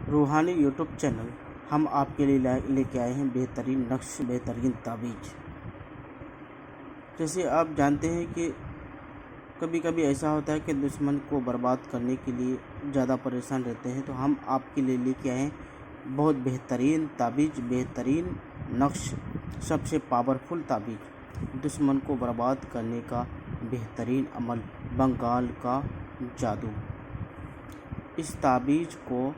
रूहानी YouTube channel हम आपके लिए लेके आए हैं बेहतरीन नक्श बेहतरीन तावीज़। जैसे आप जानते हैं कि कभी कभी ऐसा होता है कि दुश्मन को बर्बाद करने के लिए ज़्यादा परेशान रहते हैं, तो हम आपके लिए लेके आए हैं बहुत बेहतरीन तावीज़, बेहतरीन नक्श, सबसे पावरफुल तावीज़, दुश्मन को बर्बाद करने का बेहतरीन अमल, बंगाल का जादू। इस तावीज़ को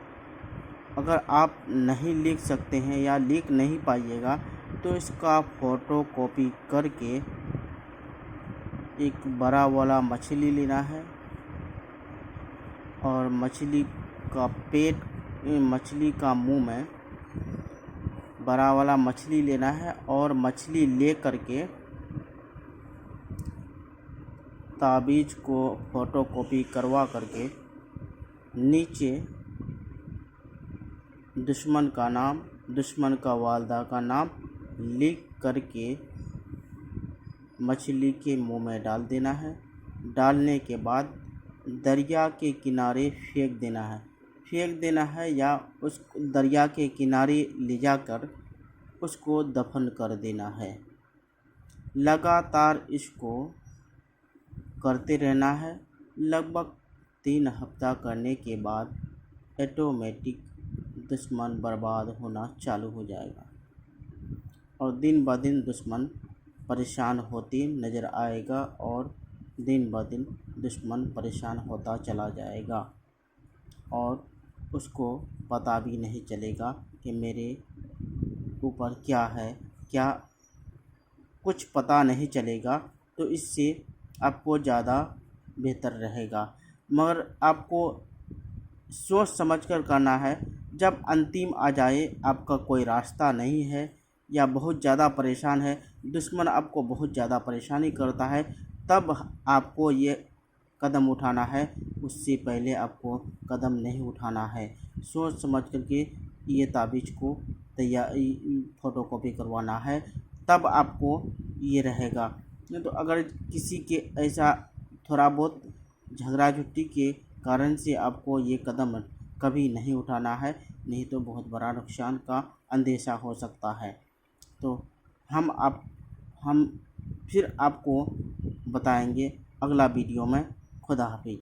अगर आप नहीं लिख सकते हैं या लिख नहीं पाइएगा तो इसका फ़ोटो कॉपी करके एक बड़ा वाला मछली लेना है और मछली का पेट, मछली का मुंह में बड़ा वाला मछली लेना है और मछली ले करके तावीज़ को फ़ोटो कॉपी करवा करके नीचे दुश्मन का नाम, दुश्मन का वालदा का नाम लिख करके मछली के मुंह में डाल देना है। डालने के बाद दरिया के किनारे फेंक देना है या उस दरिया के किनारे ले जाकर उसको दफन कर देना है। लगातार इसको करते रहना है। लगभग 3 हफ्ता करने के बाद ऑटोमेटिक दुश्मन बर्बाद होना चालू हो जाएगा और दिन ब दिन दुश्मन परेशान होते नज़र आएगा और दिन ब दिन दुश्मन परेशान होता चला जाएगा और उसको पता भी नहीं चलेगा कि मेरे ऊपर क्या है, क्या कुछ पता नहीं चलेगा। तो इससे आपको ज़्यादा बेहतर रहेगा, मगर आपको सोच समझकर करना है। जब अंतिम आ जाए, आपका कोई रास्ता नहीं है या बहुत ज़्यादा परेशान है, दुश्मन आपको बहुत ज़्यादा परेशानी करता है, तब आपको ये कदम उठाना है। उससे पहले आपको कदम नहीं उठाना है। सोच समझ करके ये तावीज़ को तैयार फ़ोटोकॉपी करवाना है, तब आपको ये रहेगा। नहीं तो अगर किसी के ऐसा थोड़ा बहुत झगड़ा झुट्टी के कारण से आपको ये कदम कभी नहीं उठाना है, नहीं तो बहुत बड़ा नुकसान का अंदेशा हो सकता है। तो हम फिर आपको बताएंगे अगला वीडियो में। खुदा हाफिज़।